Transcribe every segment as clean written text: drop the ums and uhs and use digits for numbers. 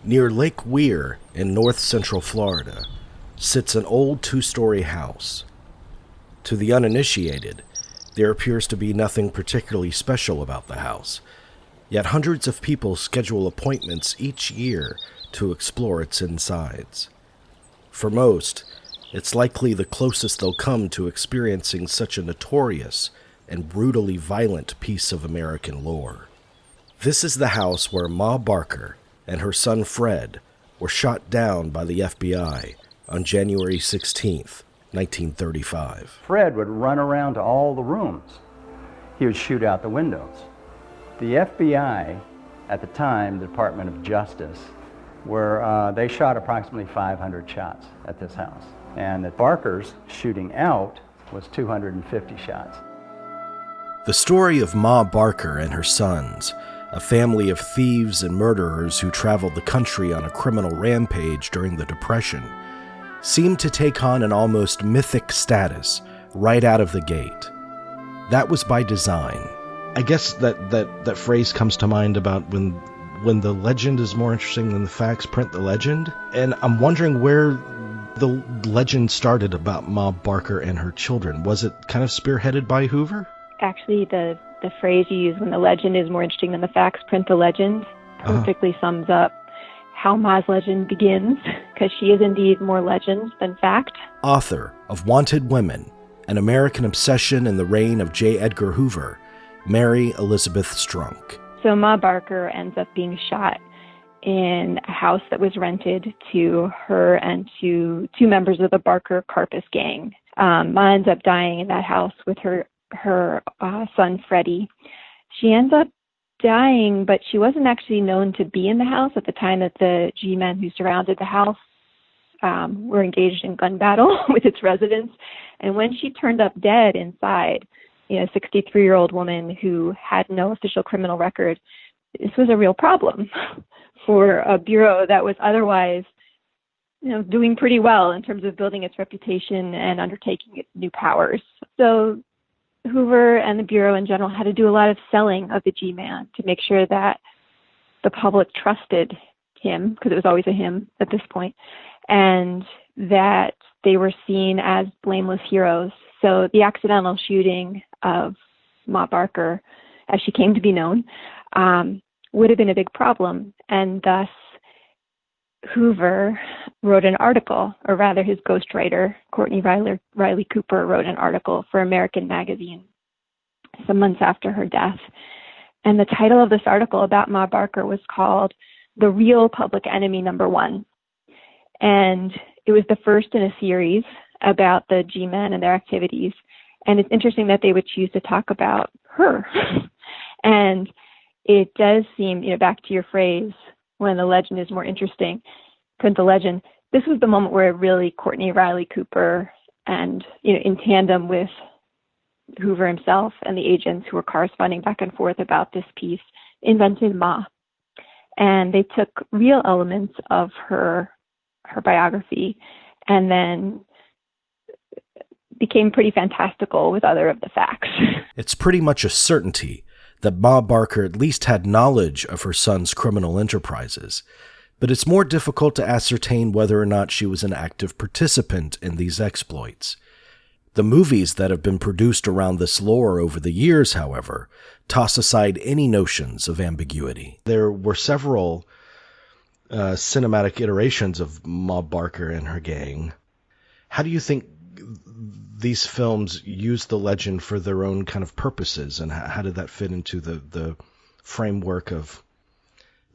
Near Lake Weir in north-central Florida sits an old two-story house. To the uninitiated, there appears to be nothing particularly special about the house, yet hundreds of people schedule appointments each year to explore its insides. For most, it's likely the closest they'll come to experiencing such a notorious and brutally violent piece of American lore. This is the house where Ma Barker and her son Fred were shot down by the FBI on January 16th, 1935. Fred would run around to all the rooms. He would shoot out the windows. The FBI, at the time, the Department of Justice, they shot approximately 500 shots at this house. And the Barker's shooting out was 250 shots. The story of Ma Barker and her sons, a family of thieves and murderers who traveled the country on a criminal rampage during the Depression, seemed to take on an almost mythic status right out of the gate. That was by design. I guess that phrase comes to mind about when the legend is more interesting than the facts, print the legend. And I'm wondering where the legend started about Ma Barker and her children. Was it kind of spearheaded by Hoover? Actually, the phrase you use, when the legend is more interesting than the facts, print the legend, perfectly sums up how Ma's legend begins, because she is indeed more legend than fact. Author of Wanted Women, An American Obsession in the Reign of J. Edgar Hoover, Mary Elizabeth Strunk. So Ma Barker ends up being shot in a house that was rented to her and to two members of the Barker Carpus gang. Ma ends up dying in that house with her son Freddie. She ends up dying, but she wasn't actually known to be in the house at the time that the G-men who surrounded the house were engaged in gun battle with its residents. And when she turned up dead inside, a 63-year-old woman who had no official criminal record, this was a real problem for a bureau that was otherwise, doing pretty well in terms of building its reputation and undertaking its new powers. So Hoover and the Bureau in general had to do a lot of selling of the G-Man to make sure that the public trusted him, because it was always a him at this point, and that they were seen as blameless heroes. So the accidental shooting of Ma Barker, as she came to be known, would have been a big problem, and thus Hoover wrote an article, or rather his ghostwriter, Courtney Riley Cooper, wrote an article for American Magazine some months after her death. And the title of this article about Ma Barker was called The Real Public Enemy Number One. And it was the first in a series about the G-men and their activities. And it's interesting that they would choose to talk about her. And it does seem, back to your phrase, when the legend is more interesting, print the legend. This was the moment where really Courtney Riley Cooper and, in tandem with Hoover himself and the agents who were corresponding back and forth about this piece, invented Ma. And they took real elements of her biography and then became pretty fantastical with other of the facts. It's pretty much a certainty that Ma Barker at least had knowledge of her son's criminal enterprises, but it's more difficult to ascertain whether or not she was an active participant in these exploits. The movies that have been produced around this lore over the years, however, toss aside any notions of ambiguity. There were several cinematic iterations of Ma Barker and her gang. How do you think these films use the legend for their own kind of purposes, and how did that fit into the framework of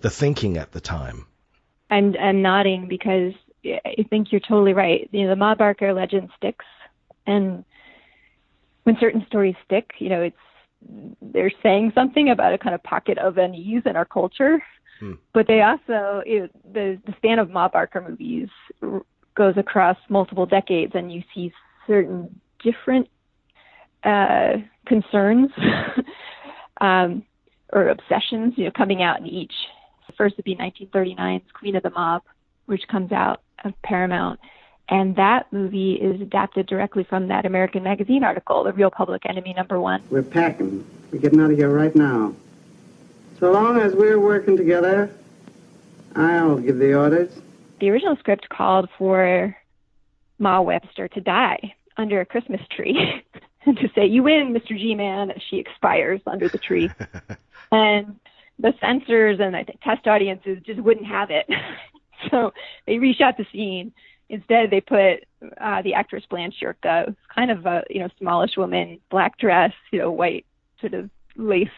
the thinking at the time? I'm nodding because I think you're totally right. The Ma Barker legend sticks, and when certain stories stick, they're saying something about a kind of pocket of unease in our culture. But they also, the span of Ma Barker movies goes across multiple decades, and you see certain different concerns or obsessions, coming out in each. The first would be 1939's Queen of the Mob, which comes out of Paramount. And that movie is adapted directly from that American Magazine article, The Real Public Enemy Number One. We're packing. We're getting out of here right now. So long as we're working together, I'll give the orders. The original script called for Ma Webster to die under a Christmas tree and to say, "You win, Mr. G-Man," as she expires under the tree. And the censors and I think test audiences just wouldn't have it. So they reshot the scene. Instead, they put the actress Blanche Yurka, kind of a smallish woman, black dress, white sort of lace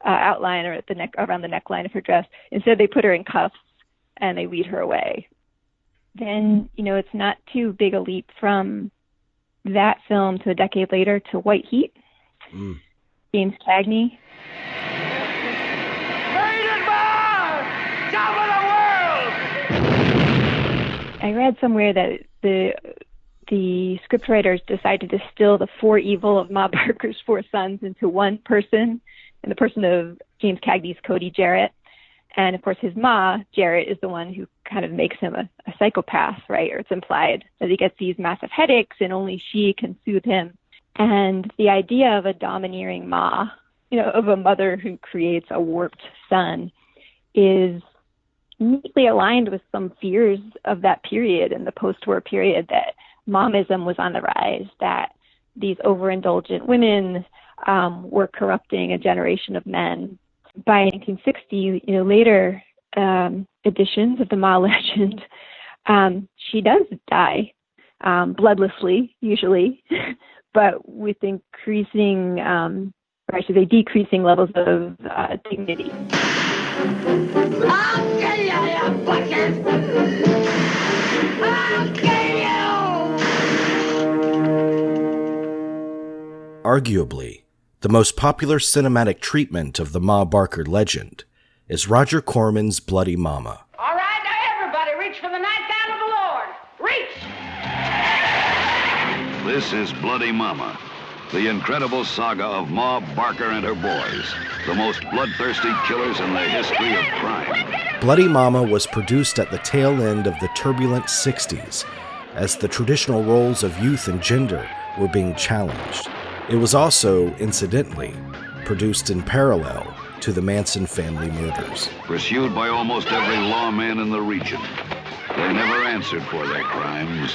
outline or at the neck around the neckline of her dress. Instead, they put her in cuffs and they lead her away. Then it's not too big a leap from that film to a decade later to White Heat. James Cagney. I read somewhere that the scriptwriters decided to distill the four evil of Ma Barker's four sons into one person, in the person of James Cagney's Cody Jarrett. And of course, his ma, Jarrett, is the one who kind of makes him a psychopath, right? Or it's implied that he gets these massive headaches and only she can soothe him. And the idea of a domineering ma, of a mother who creates a warped son, is neatly aligned with some fears of that period and the post-war period, that momism was on the rise, that these overindulgent women were corrupting a generation of men. By 1960, later editions of the Ma legend, she does die bloodlessly, usually, but with increasing, or I should say decreasing levels of dignity. I'll kill you, you bucket! I'll kill you! Arguably, the most popular cinematic treatment of the Ma Barker legend is Roger Corman's Bloody Mama. All right, now everybody reach for the nightgown of the Lord. Reach! This is Bloody Mama, the incredible saga of Ma Barker and her boys, the most bloodthirsty killers in the history of crime. Bloody Mama was produced at the tail end of the turbulent 60s, as the traditional roles of youth and gender were being challenged. It was also, incidentally, produced in parallel to the Manson family murders. Pursued by almost every lawman in the region, they never answered for their crimes,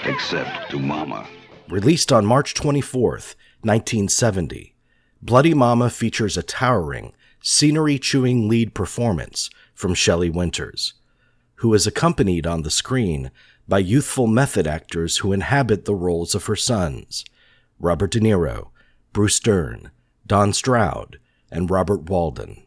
except to Mama. Released on March 24th, 1970, Bloody Mama features a towering, scenery-chewing lead performance from Shelley Winters, who is accompanied on the screen by youthful method actors who inhabit the roles of her sons, Robert De Niro, Bruce Dern, Don Stroud, and Robert Walden.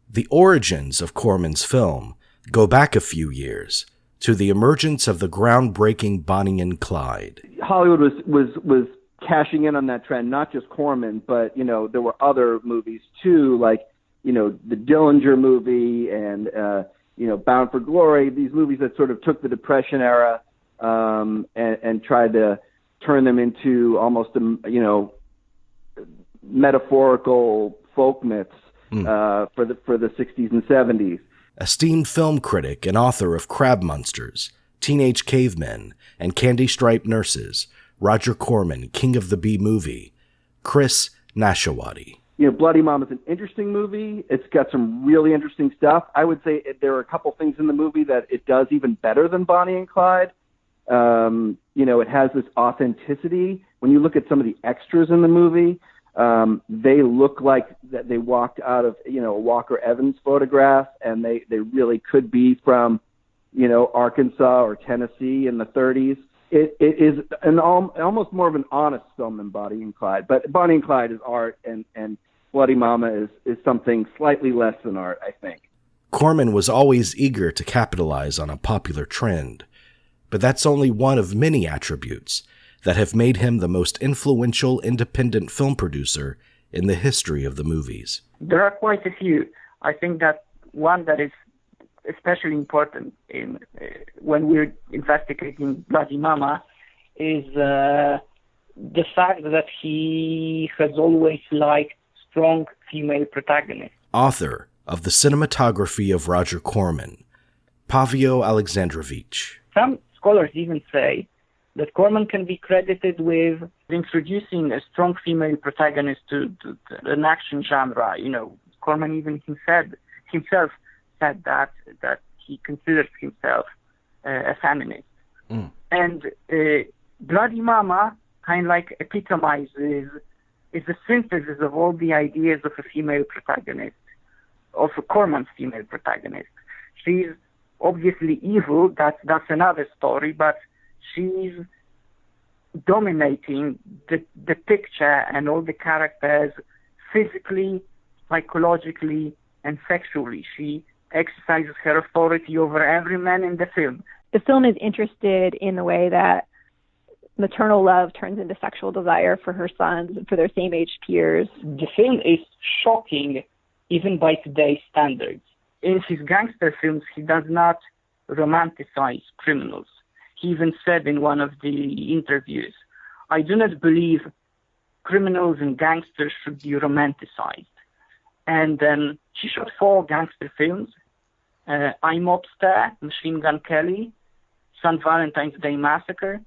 The origins of Corman's film go back a few years to the emergence of the groundbreaking Bonnie and Clyde. Hollywood was cashing in on that trend, not just Corman, but, there were other movies too, like, the Dillinger movie and, Bound for Glory, these movies that sort of took the Depression era and tried to turn them into almost, metaphorical folk myths for the 60s and 70s. Esteemed film critic and author of Crab Monsters, Teenage Cavemen, and Candy Striped Nurses, Roger Corman, King of the B-Movie, Chris Nashawati. Bloody Mama is an interesting movie. It's got some really interesting stuff. I would say there are a couple things in the movie that it does even better than Bonnie and Clyde. It has this authenticity. When you look at some of the extras in the movie, they look like that they walked out of, a Walker Evans photograph, and they really could be from, Arkansas or Tennessee in the 30s. It is almost more of an honest film than Bonnie and Clyde. But Bonnie and Clyde is art, and Bloody Mama is something slightly less than art, I think. Corman was always eager to capitalize on a popular trend, but that's only one of many attributes that have made him the most influential independent film producer in the history of the movies. There are quite a few. I think that one that is especially important when we're investigating Bloody Mama is the fact that he has always liked strong female protagonists. Author of the cinematography of Roger Corman, Pavio Alexandrovich. Some scholars even say that Corman can be credited with introducing a strong female protagonist to an action genre. Corman even himself said that he considers himself a feminist. Mm. And Bloody Mama kind of like epitomizes, is a synthesis of all the ideas of a female protagonist, of a Corman's female protagonist. She's obviously evil, that's another story, but she's dominating the picture and all the characters physically, psychologically, and sexually. She exercises her authority over every man in the film. The film is interested in the way that maternal love turns into sexual desire for her sons and for their same-age peers. The film is shocking even by today's standards. In his gangster films, he does not romanticize criminals. He even said in one of the interviews, "I do not believe criminals and gangsters should be romanticized." And she shot 4 gangster films, I'm Mobster, Machine Gun Kelly, St. Valentine's Day Massacre.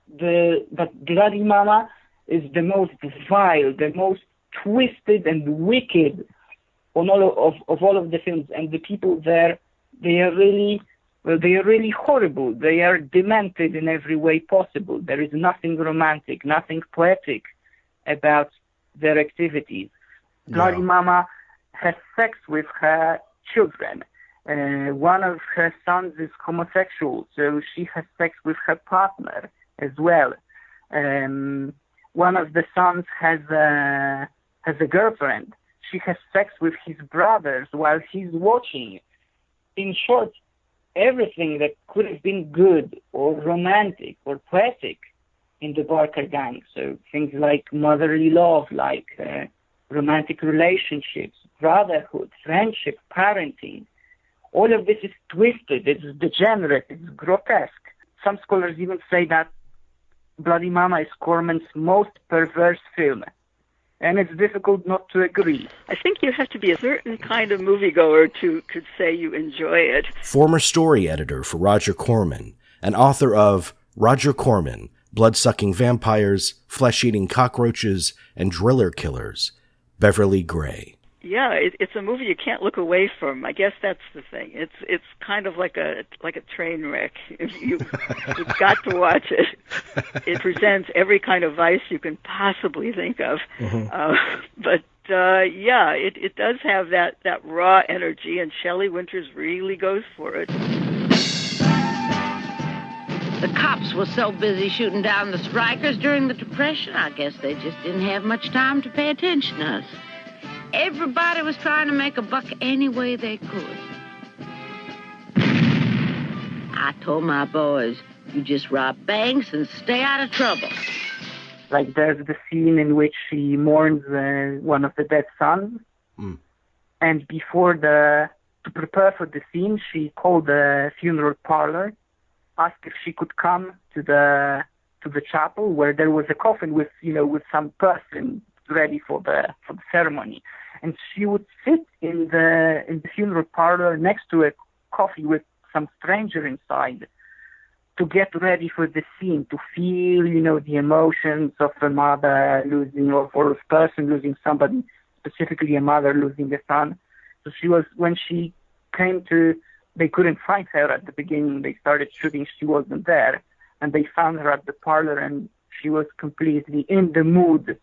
But Bloody Mama is the most vile, the most twisted and wicked of all of the films. And the people there, they are really horrible. They are demented in every way possible. There is nothing romantic, nothing poetic about their activities. Bloody Mama has sex with her children. One of her sons is homosexual, so she has sex with her partner as well. One of the sons has a girlfriend. She has sex with his brothers while he's watching. In short, everything that could have been good or romantic or poetic in the Barker gang. So things like motherly love, like romantic relationships, brotherhood, friendship, parenting. All of this is twisted, it's degenerate, it's grotesque. Some scholars even say that Bloody Mama is Corman's most perverse film. And it's difficult not to agree. I think you have to be a certain kind of moviegoer to could say you enjoy it. Former story editor for Roger Corman, and author of Roger Corman, Blood-Sucking Vampires, Flesh-Eating Cockroaches, and Driller Killers, Beverly Gray. Yeah, it's a movie you can't look away from. I guess that's the thing. It's kind of like a train wreck. You've got to watch it. It presents every kind of vice you can possibly think of. Mm-hmm. It does have that raw energy, and Shelley Winters really goes for it. The cops were so busy shooting down the strikers during the Depression, I guess they just didn't have much time to pay attention to us. Everybody was trying to make a buck any way they could. I told my boys, you just rob banks and stay out of trouble. Like there's the scene in which she mourns one of the dead sons. Mm. And to prepare for the scene, she called the funeral parlor, asked if she could come to the chapel where there was a coffin with some person ready for the ceremony. And she would sit in the funeral parlor next to a coffee with some stranger inside to get ready for the scene, to feel, the emotions of a mother losing or a person losing somebody, specifically a mother losing a son. So when she came they couldn't find her at the beginning. They started shooting. She wasn't there. And they found her at the parlor, and she was completely in the mood,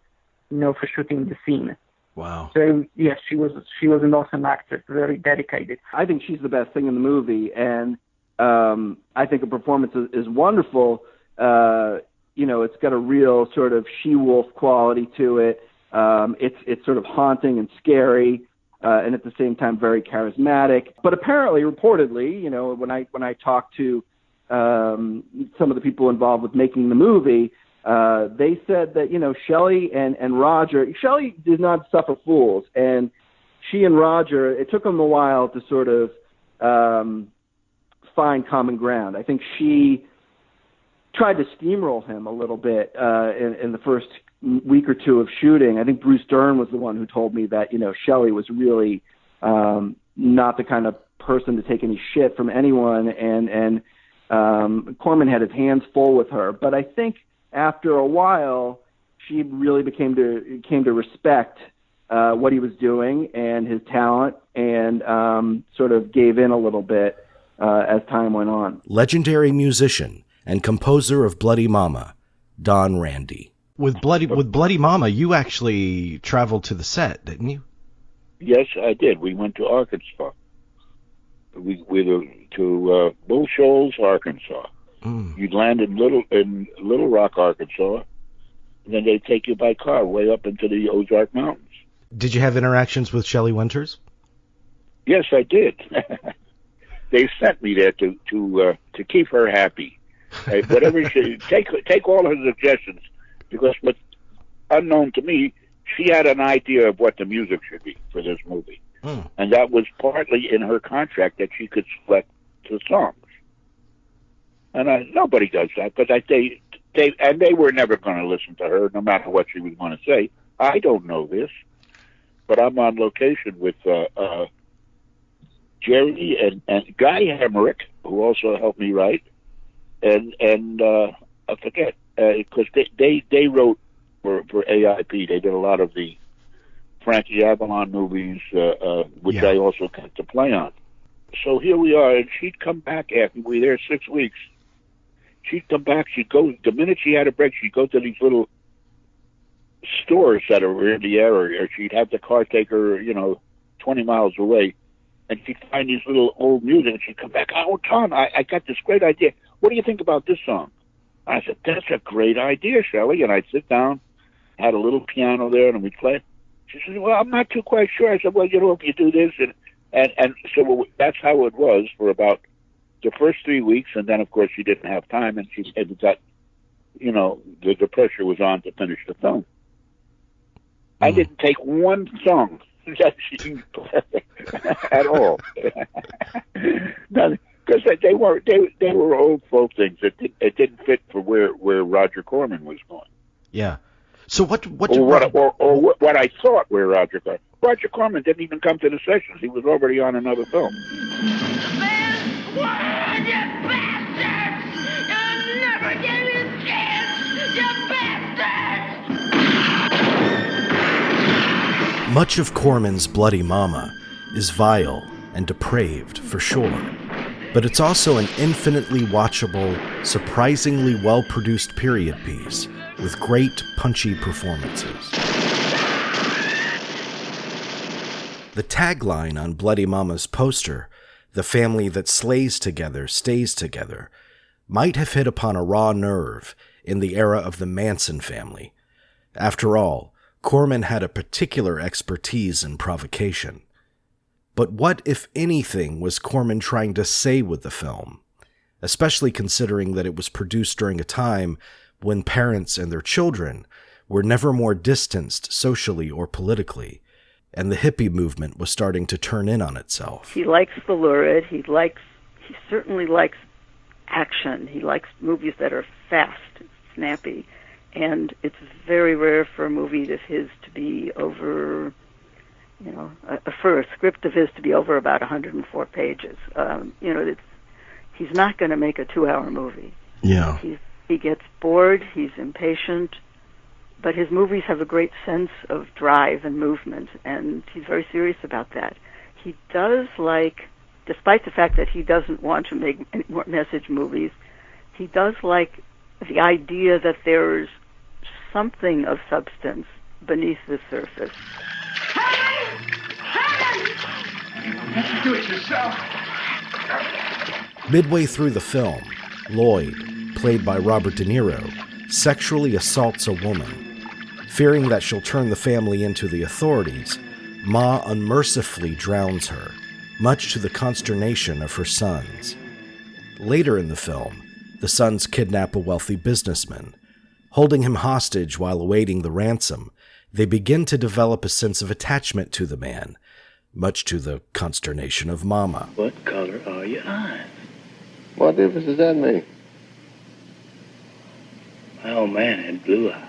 for shooting the scene. Wow. So, yes, she was an awesome actress, very dedicated. I think she's the best thing in the movie, and I think her performance is wonderful. It's got a real sort of she-wolf quality to it. It's sort of haunting and scary, and at the same time very charismatic. But apparently, reportedly, when I talked to some of the people involved with making the movie, they said that, Shelley and Roger, Shelley did not suffer fools, and she and Roger, it took them a while to sort of find common ground. I think she tried to steamroll him a little bit in the first week or two of shooting. I think Bruce Dern was the one who told me that, Shelley was really not the kind of person to take any shit from anyone, and Corman had his hands full with her. But I think after a while, she really came to respect what he was doing and his talent, and sort of gave in a little bit. as time went on. Legendary musician and composer of Bloody Mama, Don Randy. With Bloody Mama, you actually traveled to the set, didn't you? Yes, I did. We went to Arkansas. We went to Bull Shoals, Arkansas. You'd land in Little Rock, Arkansas, and then they'd take you by car way up into the Ozark Mountains. Did you have interactions with Shelley Winters? Yes, I did. They sent me there to keep her happy. Whatever she take all her suggestions, because what's unknown to me, she had an idea of what the music should be for this movie, and that was partly in her contract that she could select the songs. And nobody does that, but they were never going to listen to her, no matter what she was going to say. I don't know this, but I'm on location with Jerry and Guy Hemrick, who also helped me write, and I forget, because they wrote for AIP. They did a lot of the Frankie Avalon movies, which I also got to play on. So here we are, and she'd come back after we were there 6 weeks. She'd come back, she'd go, the minute she had a break, she'd go to these little stores that are in the area. She'd have the car take her, 20 miles away, and she'd find these little old music, and she'd come back, "Oh, Tom, I got this great idea. What do you think about this song?" I said, "That's a great idea, Shelley." And I'd sit down, had a little piano there, and we'd play. She said, "Well, I'm not too quite sure." I said, "Well, if you do this," and so that's how it was for about the first 3 weeks, and then, of course, she didn't have time, and she had got, the pressure was on to finish the film. I didn't take one song that she at all. Because they were old folk things. It didn't fit for where Roger Corman was going. Yeah. So what I thought where Roger Corman didn't even come to the sessions. He was already on another film. You bastards! You'll never get his chance, you bastards! Much of Corman's Bloody Mama is vile and depraved, for sure, but it's also an infinitely watchable, surprisingly well-produced period piece with great, punchy performances. The tagline on Bloody Mama's poster, "The family that slays together stays together," might have hit upon a raw nerve in the era of the Manson family. After all, Corman had a particular expertise in provocation. But what, if anything, was Corman trying to say with the film? Especially considering that it was produced during a time when parents and their children were never more distanced socially or politically, and the hippie movement was starting to turn in on itself. He likes the lurid. He certainly likes action. He likes movies that are fast, snappy, and it's very rare for a movie of his to be over, for a script of his to be over about 104 pages. He's not going to make a 2-hour movie. Yeah. He gets bored. He's impatient. But his movies have a great sense of drive and movement, and he's very serious about that. He does like, despite the fact that he doesn't want to make any more message movies, he does like the idea that there's something of substance beneath the surface. You do it yourself. Midway through the film, Lloyd, played by Robert De Niro, sexually assaults a woman. Fearing that she'll turn the family into the authorities, Ma unmercifully drowns her, much to the consternation of her sons. Later in the film, the sons kidnap a wealthy businessman. Holding him hostage while awaiting the ransom, they begin to develop a sense of attachment to the man, much to the consternation of Mama. What color are your eyes? What difference does that make? My old man had blue eyes.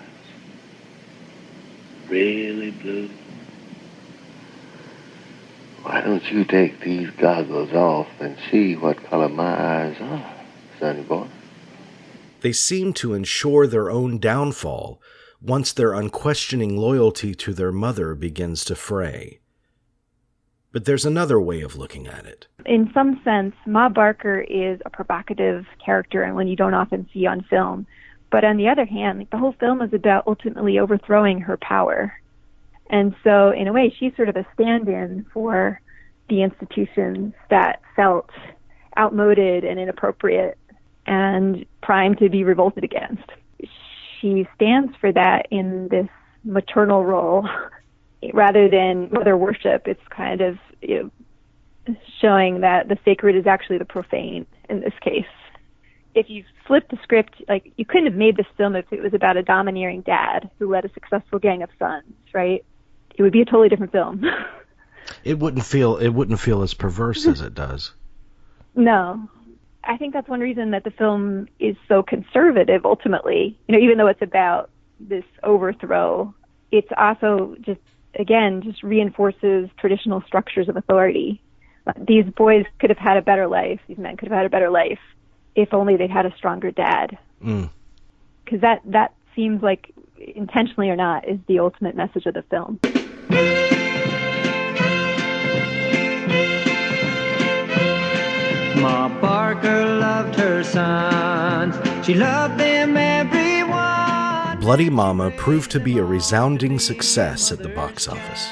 Really blue. Why don't you take these goggles off and see what color my eyes are, sonny boy? They seem to ensure their own downfall once their unquestioning loyalty to their mother begins to fray. But there's another way of looking at it. In some sense, Ma Barker is a provocative character and one you don't often see on film. But on the other hand, the whole film is about ultimately overthrowing her power. And so, in a way, she's sort of a stand-in for the institutions that felt outmoded and inappropriate and primed to be revolted against. She stands for that in this maternal role rather than mother worship. It's kind of showing that the sacred is actually the profane in this case. If you flip the script, like, you couldn't have made this film if it was about a domineering dad who led a successful gang of sons, right? It would be a totally different film. It wouldn't feel as perverse as it does. No. I think that's one reason that the film is so conservative ultimately. Even though it's about this overthrow, it's also just reinforces traditional structures of authority. These boys could have had a better life. These men could have had a better life if only they'd had a stronger dad. Because that seems like, intentionally or not, is the ultimate message of the film. Ma Barker loved her sons. She loved them everyone. Bloody Mama proved to be a resounding success at the box office.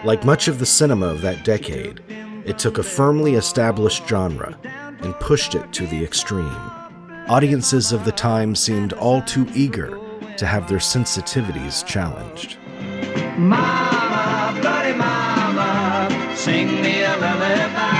Like much of the cinema of that decade, it took a firmly established genre and pushed it to the extreme. Audiences of the time seemed all too eager to have their sensitivities challenged. Mama, bloody mama, sing me a lullaby.